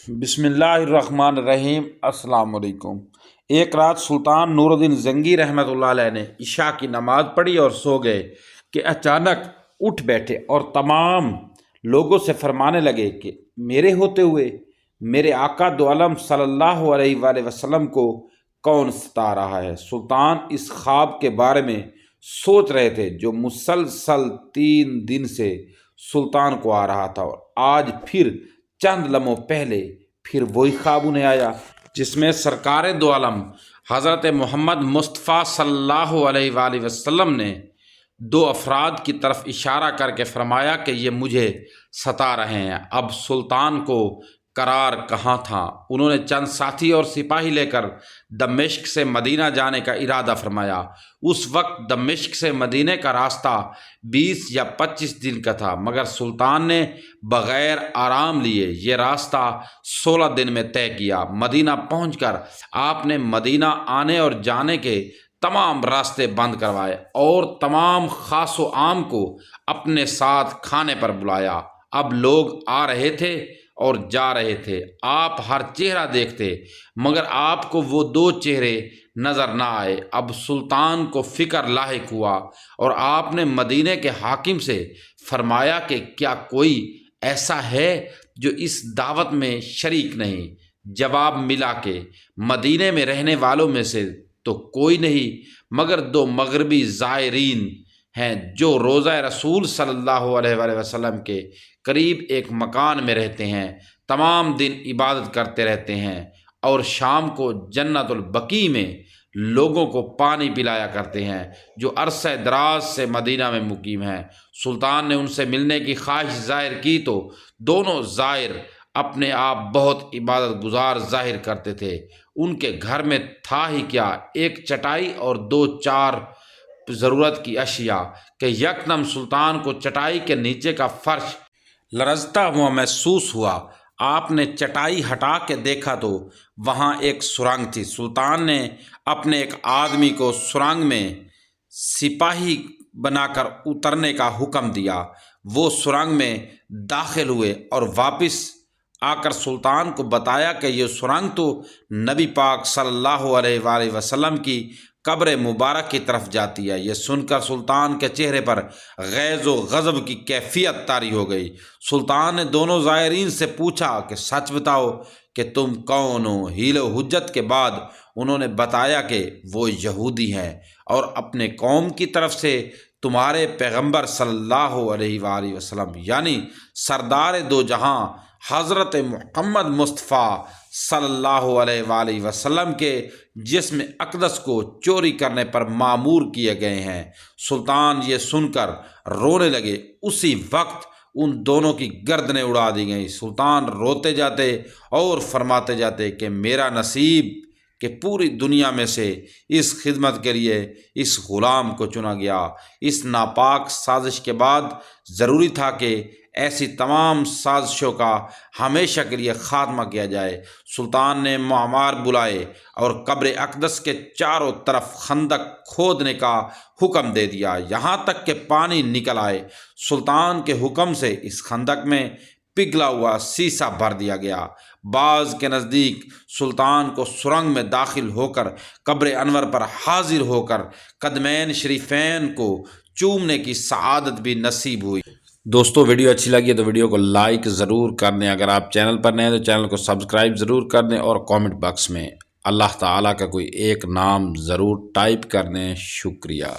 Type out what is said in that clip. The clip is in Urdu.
بسم اللہ الرحمن الرحیم۔ السلام علیکم۔ ایک رات سلطان نور الدین زنگی رحمۃ اللہ علیہ نے عشاء کی نماز پڑھی اور سو گئے کہ اچانک اٹھ بیٹھے اور تمام لوگوں سے فرمانے لگے کہ میرے ہوتے ہوئے میرے آقا دو عالم صلی اللہ علیہ وآلہ وسلم کو کون ستا رہا ہے۔ سلطان اس خواب کے بارے میں سوچ رہے تھے جو مسلسل 3 دن سے سلطان کو آ رہا تھا، اور آج پھر چند لمحوں پہلے پھر وہی خواب انہیں آیا جس میں سرکار دو عالم حضرت محمد مصطفیٰ صلی اللہ علیہ وآلہ وسلم نے 2 افراد کی طرف اشارہ کر کے فرمایا کہ یہ مجھے ستا رہے ہیں۔ اب سلطان کو قرار کہاں تھا۔ انہوں نے چند ساتھی اور سپاہی لے کر دمشق سے مدینہ جانے کا ارادہ فرمایا۔ اس وقت دمشق سے مدینہ کا راستہ 20 یا 25 دن کا تھا، مگر سلطان نے بغیر آرام لیے یہ راستہ 16 دن میں طے کیا۔ مدینہ پہنچ کر آپ نے مدینہ آنے اور جانے کے تمام راستے بند کروائے اور تمام خاص و عام کو اپنے ساتھ کھانے پر بلایا۔ اب لوگ آ رہے تھے اور جا رہے تھے، آپ ہر چہرہ دیکھتے مگر آپ کو وہ 2 چہرے نظر نہ آئے۔ اب سلطان کو فکر لاحق ہوا اور آپ نے مدینہ کے حاکم سے فرمایا کہ کیا کوئی ایسا ہے جو اس دعوت میں شریک نہیں؟ جواب ملا کہ مدینہ میں رہنے والوں میں سے تو کوئی نہیں مگر 2 مغربی زائرین ہیں جو روضہ رسول صلی اللہ علیہ وآلہ وسلم کے قریب ایک مکان میں رہتے ہیں، تمام دن عبادت کرتے رہتے ہیں اور شام کو جنت البقیع میں لوگوں کو پانی پلایا کرتے ہیں، جو عرصہ دراز سے مدینہ میں مقیم ہیں۔ سلطان نے ان سے ملنے کی خواہش ظاہر کی تو دونوں زائر اپنے آپ بہت عبادت گزار ظاہر کرتے تھے۔ ان کے گھر میں تھا ہی کیا، ایک چٹائی اور 2-4 ضرورت کی اشیاء کہ یکدم سلطان کو چٹائی کے نیچے کا فرش لرزتا ہوا محسوس ہوا۔ آپ نے چٹائی ہٹا کے دیکھا تو وہاں ایک سرنگ تھی۔ سلطان نے اپنے ایک آدمی کو سرنگ میں سپاہی بنا کر اترنے کا حکم دیا۔ وہ سرنگ میں داخل ہوئے اور واپس آ کر سلطان کو بتایا کہ یہ سرنگ تو نبی پاک صلی اللہ علیہ وآلہ وسلم کی قبر مبارک کی طرف جاتی ہے۔ یہ سن کر سلطان کے چہرے پر غیظ و غضب کی کیفیت طاری ہو گئی۔ سلطان نے دونوں زائرین سے پوچھا کہ سچ بتاؤ کہ تم کون ہو؟ حیل و حجت کے بعد انہوں نے بتایا کہ وہ یہودی ہیں اور اپنے قوم کی طرف سے تمہارے پیغمبر صلی اللہ علیہ وآلہ وسلم یعنی سردار دو جہاں حضرت محمد مصطفیٰ صلی اللہ علیہ وآلہ وسلم کے جسم اقدس کو چوری کرنے پر مامور کیے گئے ہیں۔ سلطان یہ سن کر رونے لگے۔ اسی وقت ان دونوں کی گردنیں اڑا دی گئیں۔ سلطان روتے جاتے اور فرماتے جاتے کہ میرا نصیب کہ پوری دنیا میں سے اس خدمت کے لیے اس غلام کو چنا گیا۔ اس ناپاک سازش کے بعد ضروری تھا کہ ایسی تمام سازشوں کا ہمیشہ کے لیے خاتمہ کیا جائے۔ سلطان نے معمار بلائے اور قبر اقدس کے چاروں طرف خندق کھودنے کا حکم دے دیا یہاں تک کہ پانی نکل آئے۔ سلطان کے حکم سے اس خندق میں پگھلا ہوا سیسا بھر دیا گیا۔ بعض کے نزدیک سلطان کو سرنگ میں داخل ہو کر قبر انور پر حاضر ہو کر قدمین شریفین کو چومنے کی سعادت بھی نصیب ہوئی۔ دوستو ویڈیو اچھی لگی ہے تو ویڈیو کو لائک ضرور کر دیں، اگر آپ چینل پر نئے ہیں تو چینل کو سبسکرائب ضرور کر دیں اور کامنٹ باکس میں اللہ تعالیٰ کا کوئی ایک نام ضرور ٹائپ کر دیں۔ شکریہ۔